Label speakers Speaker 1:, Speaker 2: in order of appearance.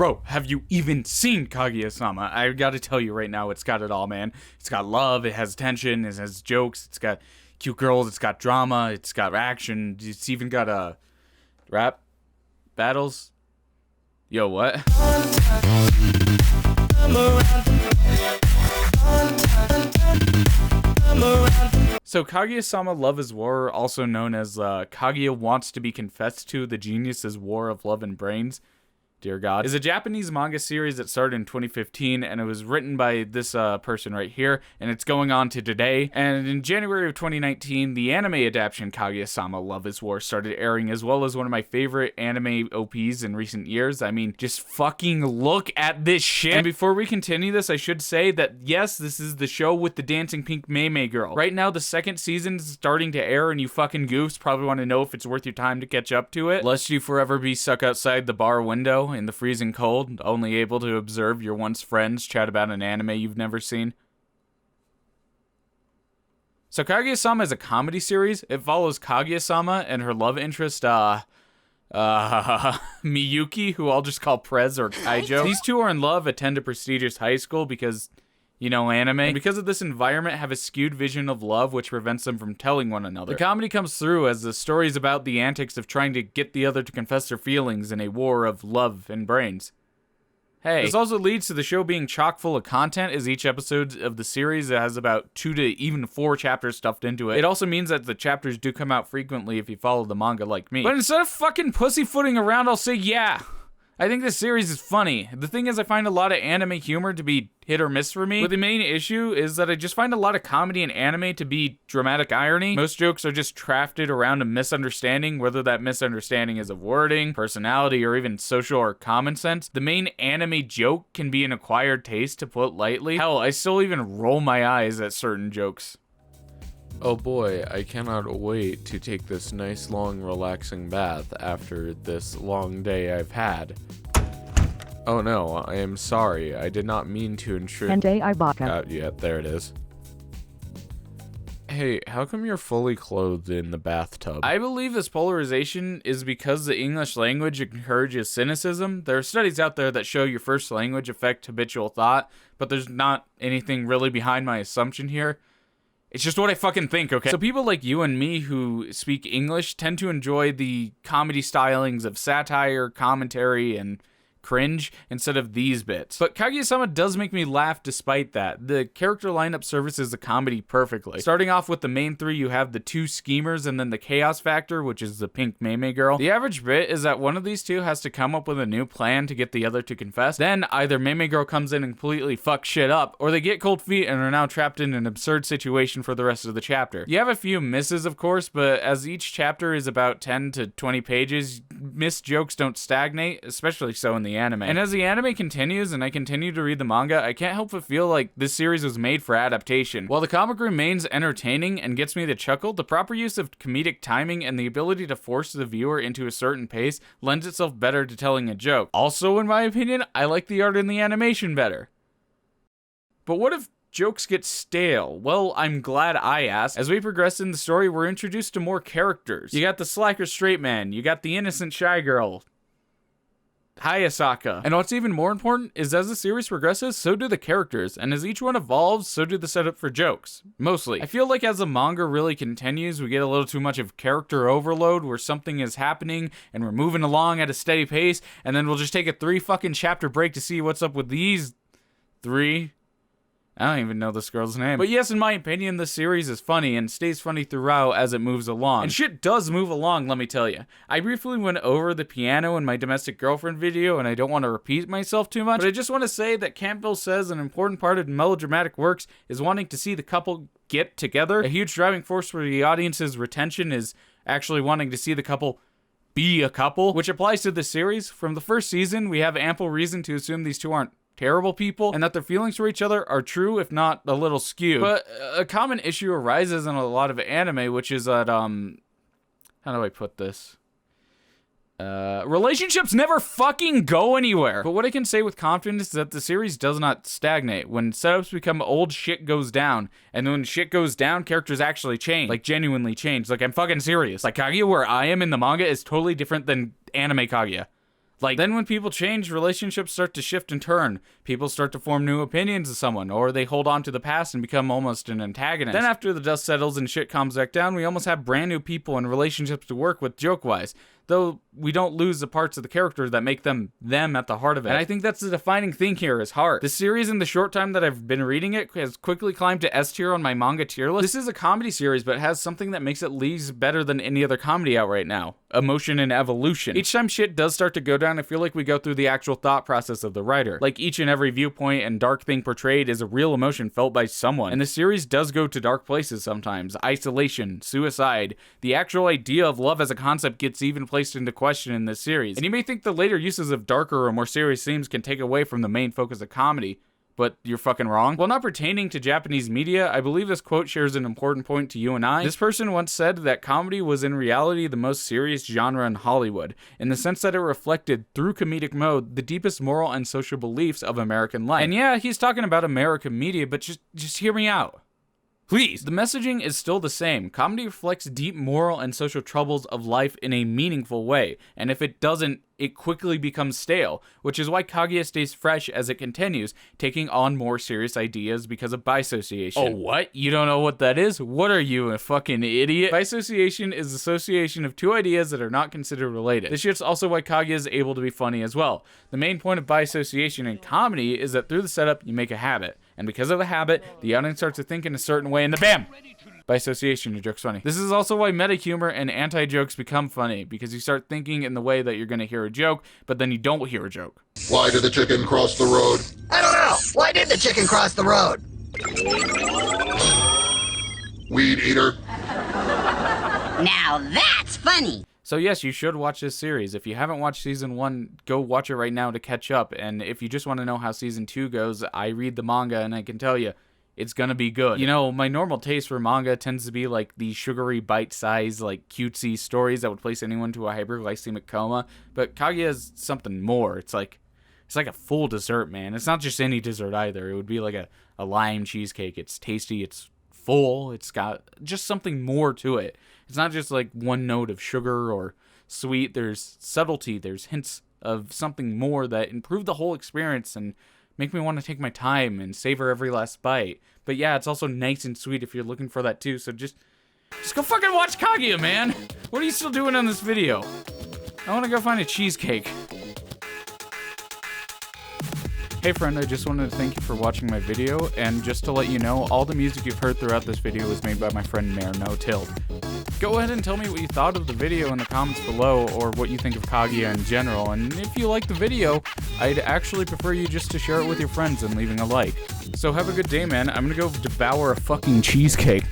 Speaker 1: Bro, have you even seen Kaguya-sama? I gotta tell you right now, it's got it all, man. It's got love, it has tension, it has jokes, it's got cute girls, it's got drama, it's got action, it's even got rap battles. Yo, what? So Kaguya-sama Love is War, also known as Kaguya Wants to be Confessed to, the Genius's War of Love and Brains, dear God, is a Japanese manga series that started in 2015, and it was written by this person right here, and it's going on to today. And in January of 2019, the anime adaptation Kaguya-sama Love is War started airing, as well as one of my favorite anime OPs in recent years. I mean, just fucking look at this shit. And before we continue this, I should say that yes, this is the show with the dancing pink meme girl. Right now, the second season is starting to air, and you fucking goofs probably want to know if it's worth your time to catch up to it, lest you forever be stuck outside the bar window in the freezing cold, only able to observe your once friends chat about an anime you've never seen. So Kaguya-sama is a comedy series. It follows Kaguya-sama and her love interest, Miyuki, who I'll just call Prez or Kaijo. These two are in love, attend a prestigious high school because, you know, anime. And because of this environment, have a skewed vision of love, which prevents them from telling one another. The comedy comes through as the story is about the antics of trying to get the other to confess their feelings in a war of love and brains. Hey. This also leads to the show being chock full of content, as each episode of the series has about 2 to even 4 chapters stuffed into it. It also means that the chapters do come out frequently if you follow the manga like me. But instead of fucking pussyfooting around, I'll say yeah. I think this series is funny. The thing is, I find a lot of anime humor to be hit or miss for me. But the main issue is that I just find a lot of comedy in anime to be dramatic irony. Most jokes are just crafted around a misunderstanding, whether that misunderstanding is of wording, personality, or even social or common sense. The main anime joke can be an acquired taste, to put lightly. Hell, I still even roll my eyes at certain jokes.
Speaker 2: Oh boy, I cannot wait to take this nice long relaxing bath after this long day I've had. Oh no, I am sorry, I did not mean to intrude. Yeah, there it is. Hey, how come you're fully clothed in the bathtub?
Speaker 1: I believe this polarization is because the English language encourages cynicism. There are studies out there that show your first language affect habitual thought, but there's not anything really behind my assumption here. It's just what I fucking think, okay? So people like you and me who speak English tend to enjoy the comedy stylings of satire, commentary, and cringe instead of these bits. But Kaguya-sama does make me laugh despite that. The character lineup services the comedy perfectly. Starting off with the main 3, you have the 2 schemers and then the chaos factor, which is the pink meme girl. The average bit is that one of these 2 has to come up with a new plan to get the other to confess. Then either meme girl comes in and completely fucks shit up, or they get cold feet and are now trapped in an absurd situation for the rest of the chapter. You have a few misses, of course, but as each chapter is about 10 to 20 pages, missed jokes don't stagnate, especially so in the anime. And as the anime continues and I continue to read the manga, I can't help but feel like this series was made for adaptation. While the comic remains entertaining and gets me to chuckle, the proper use of comedic timing and the ability to force the viewer into a certain pace lends itself better to telling a joke. Also, in my opinion, I like the art and the animation better. But what if jokes get stale? Well, I'm glad I asked. As we progress in the story, we're introduced to more characters. You got the slacker straight man, you got the innocent shy girl, Hayasaka. And what's even more important is as the series progresses, so do the characters, and as each one evolves, so do the setup for jokes. Mostly. I feel like as the manga really continues, we get a little too much of character overload where something is happening and we're moving along at a steady pace, and then we'll just take a 3 fucking chapter break to see what's up with these 3. I don't even know this girl's name. But yes, in my opinion, this series is funny and stays funny throughout as it moves along. And shit does move along, let me tell you. I briefly went over the piano in my domestic girlfriend video, and I don't want to repeat myself too much, but I just want to say that Campbell says an important part of melodramatic works is wanting to see the couple get together. A huge driving force for the audience's retention is actually wanting to see the couple be a couple, which applies to this series. From the first season, we have ample reason to assume these two aren't terrible people, and that their feelings for each other are true, if not a little skewed. But a common issue arises in a lot of anime, which is that, how do I put this? Relationships never fucking go anywhere. But what I can say with confidence is that the series does not stagnate. When setups become old, shit goes down. And when shit goes down, characters actually change. Like, genuinely change. Like, I'm fucking serious. Like, Kaguya, where I am in the manga, is totally different than anime Kaguya. Like, then when people change, relationships start to shift and turn. People start to form new opinions of someone, or they hold on to the past and become almost an antagonist. Then after the dust settles and shit calms back down, we almost have brand new people and relationships to work with joke-wise. Though we don't lose the parts of the character that make them at the heart of it. And I think that's the defining thing here is heart. The series, in the short time that I've been reading it, has quickly climbed to S tier on my manga tier list. This is a comedy series, but it has something that makes it at least better than any other comedy out right now. Emotion and evolution. Each time shit does start to go down, I feel like we go through the actual thought process of the writer. Like each and every viewpoint and dark thing portrayed is a real emotion felt by someone. And the series does go to dark places sometimes. Isolation, suicide, the actual idea of love as a concept gets even placed into question in this series. And you may think the later uses of darker or more serious themes can take away from the main focus of comedy, but you're fucking wrong. While not pertaining to Japanese media, I believe this quote shares an important point to you and I. This person once said that comedy was in reality the most serious genre in Hollywood, in the sense that it reflected, through comedic mode, the deepest moral and social beliefs of American life. And yeah, he's talking about American media, but just hear me out. Please. The messaging is still the same. Comedy reflects deep moral and social troubles of life in a meaningful way, and if it doesn't, it quickly becomes stale, which is why Kaguya stays fresh as it continues, taking on more serious ideas because of bisociation. Oh, what? You don't know what that is? What are you, a fucking idiot? Bisociation is association of two ideas that are not considered related. This shit's also why Kaguya is able to be funny as well. The main point of bisociation in comedy is that through the setup, you make a habit, and because of the habit, the audience starts to think in a certain way, and then BAM! By association, your joke's funny. This is also why meta humor and anti-jokes become funny, because you start thinking in the way that you're gonna hear a joke, but then you don't hear a joke.
Speaker 3: Why did the chicken cross the road?
Speaker 4: I don't know. Why did the chicken cross the road?
Speaker 3: Weed eater.
Speaker 5: Now that's funny.
Speaker 1: So yes, you should watch this series. If you haven't watched season 1, go watch it right now to catch up. And if you just want to know how season 2 goes, I read the manga and I can tell you, it's gonna be good. You know, my normal taste for manga tends to be like the sugary, bite-sized, like cutesy stories that would place anyone to a hyperglycemic coma. But Kaguya is something more. It's like a full dessert, man. It's not just any dessert either. It would be like a lime cheesecake. It's tasty, it's full, it's got just something more to it. It's not just like one note of sugar or sweet. There's subtlety, there's hints of something more that improve the whole experience and make me want to take my time and savor every last bite. But yeah, it's also nice and sweet if you're looking for that too, so just go fucking watch Kaguya, man! What are you still doing on this video? I want to go find a cheesecake. Hey friend, I just wanted to thank you for watching my video, and just to let you know, all the music you've heard throughout this video was made by my friend Mayor No Till. Go ahead and tell me what you thought of the video in the comments below, or what you think of Kaguya in general, and if you like the video, I'd actually prefer you just to share it with your friends and leaving a like. So have a good day, man. I'm gonna go devour a fucking cheesecake.